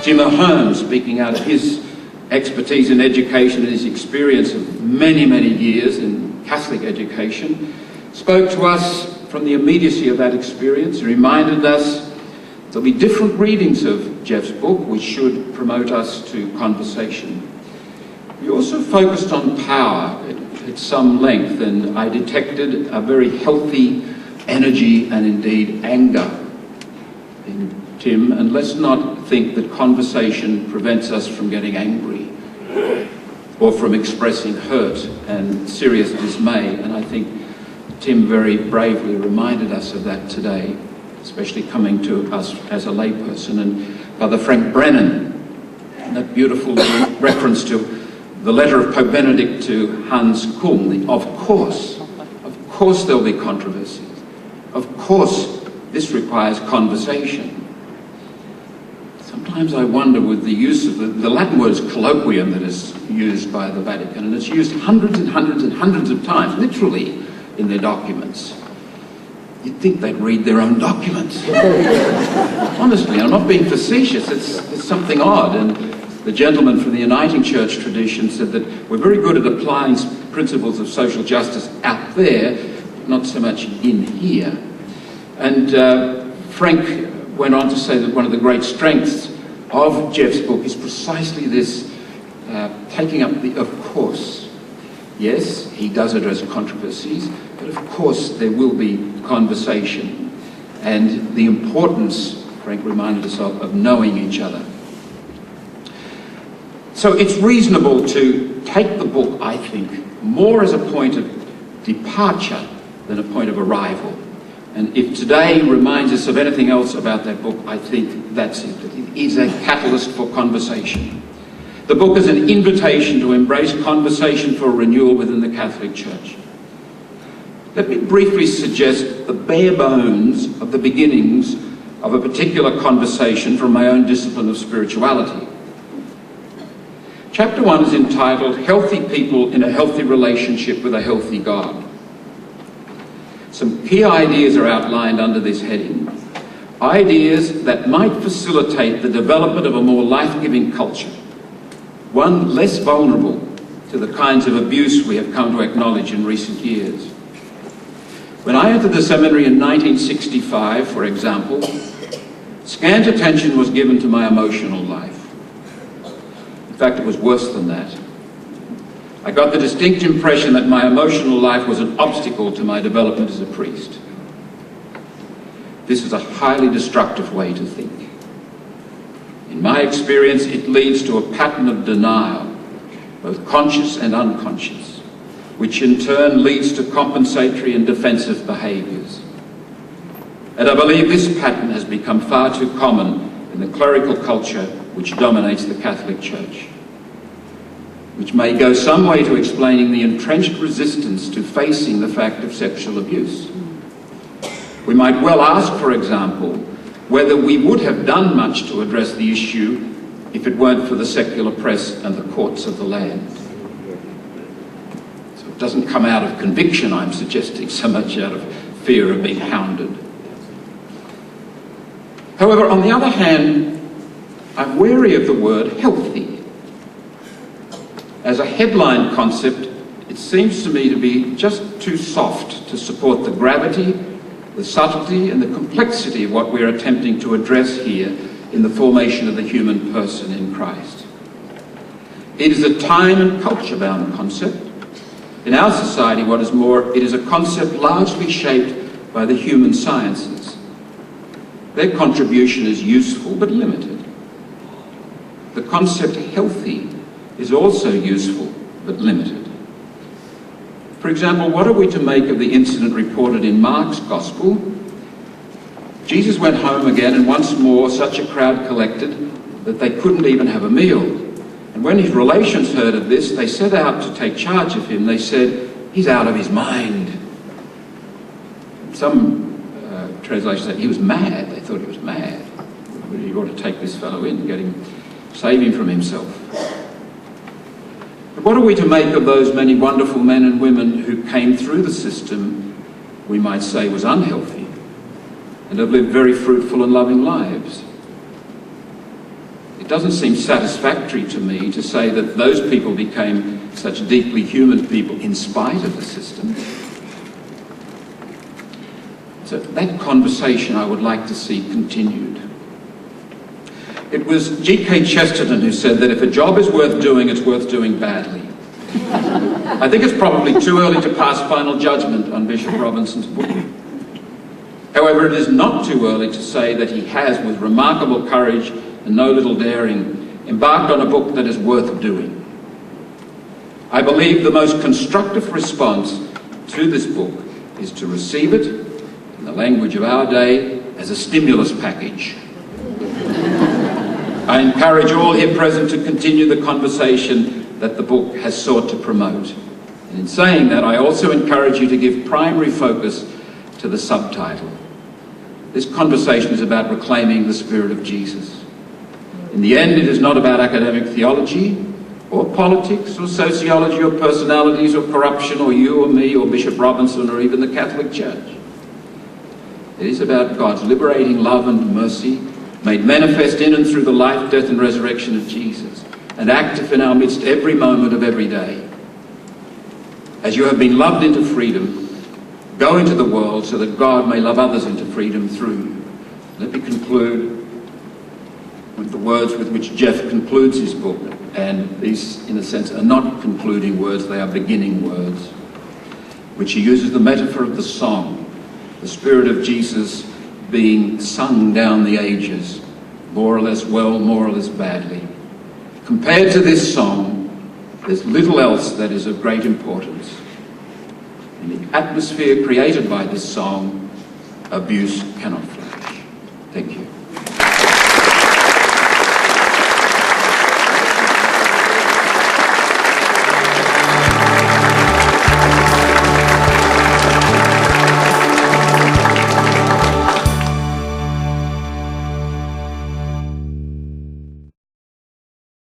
Jim Ahern, speaking out of his expertise in education and his experience of many, many years in Catholic education, spoke to us from the immediacy of that experience. He reminded us there'll be different readings of Jeff's book, which should promote us to conversation. We also focused on power at some length, and I detected a very healthy energy and indeed anger in Tim. And let's not think that conversation prevents us from getting angry or from expressing hurt and serious dismay. And I think Tim very bravely reminded us of that today, especially coming to us as a layperson. And Father Frank Brennan, that beautiful reference to the letter of Pope Benedict to Hans Kung, of course there'll be controversies. Of course this requires conversation. Sometimes I wonder with the use of the Latin word is colloquium that is used by the Vatican, and it's used hundreds and hundreds and hundreds of times, literally, in their documents. You'd think they'd read their own documents. Honestly, I'm not being facetious, it's something odd. And the gentleman from the Uniting Church tradition said that we're very good at applying principles of social justice out there, not so much in here. And Frank went on to say that one of the great strengths of Jeff's book is precisely this taking up the of course. Yes, he does address controversies, but of course there will be conversation, and the importance, Frank reminded us of knowing each other. So it's reasonable to take the book, I think, more as a point of departure than a point of arrival. And if today reminds us of anything else about that book, I think that's it. It is a catalyst for conversation. The book is an invitation to embrace conversation for renewal within the Catholic Church. Let me briefly suggest the bare bones of the beginnings of a particular conversation from my own discipline of spirituality. Chapter 1 is entitled Healthy People in a Healthy Relationship with a Healthy God. Some key ideas are outlined under this heading. Ideas that might facilitate the development of a more life-giving culture, one less vulnerable to the kinds of abuse we have come to acknowledge in recent years. When I entered the seminary in 1965, for example, scant attention was given to my emotional life. In fact, it was worse than that. I got the distinct impression that my emotional life was an obstacle to my development as a priest. This is a highly destructive way to think. In my experience, it leads to a pattern of denial, both conscious and unconscious, which in turn leads to compensatory and defensive behaviours. And I believe this pattern has become far too common in the clerical culture which dominates the Catholic Church, which may go some way to explaining the entrenched resistance to facing the fact of sexual abuse. We might well ask, for example, whether we would have done much to address the issue if it weren't for the secular press and the courts of the land. So it doesn't come out of conviction, I'm suggesting, so much out of fear of being hounded. However, on the other hand, I'm wary of the word healthy. As a headline concept, it seems to me to be just too soft to support the gravity, the subtlety and the complexity of what we're attempting to address here in the formation of the human person in Christ. It is a time and culture-bound concept. In our society, what is more, it is a concept largely shaped by the human sciences. Their contribution is useful but limited. The concept healthy is also useful but limited. For example, what are we to make of the incident reported in Mark's Gospel? Jesus went home again, and once more such a crowd collected that they couldn't even have a meal. And when his relations heard of this, they set out to take charge of him. They said, "He's out of his mind." Some translations say he was mad. They thought he was mad. You ought to take this fellow in, get him, save him from himself. But what are we to make of those many wonderful men and women who came through the system we might say was unhealthy and have lived very fruitful and loving lives? It doesn't seem satisfactory to me to say that those people became such deeply human people in spite of the system. So that conversation I would like to see continued. It was G.K. Chesterton who said that if a job is worth doing, it's worth doing badly. I think it's probably too early to pass final judgment on Bishop Robinson's book. However, it is not too early to say that he has, with remarkable courage and no little daring, embarked on a book that is worth doing. I believe the most constructive response to this book is to receive it, in the language of our day, as a stimulus package. I encourage all here present to continue the conversation that the book has sought to promote. And in saying that, I also encourage you to give primary focus to the subtitle. This conversation is about reclaiming the Spirit of Jesus. In the end, it is not about academic theology, or politics, or sociology, or personalities, or corruption, or you or me, or Bishop Robinson, or even the Catholic Church. It is about God's liberating love and mercy, made manifest in and through the life, death, and resurrection of Jesus, and active in our midst every moment of every day. As you have been loved into freedom, go into the world so that God may love others into freedom through you. Let me conclude with the words with which Jeff concludes his book. And these, in a sense, are not concluding words, they are beginning words, which he uses the metaphor of the song, the Spirit of Jesus being sung down the ages, more or less well, more or less badly. Compared to this song, there's little else that is of great importance. In the atmosphere created by this song, abuse cannot flourish. Thank you.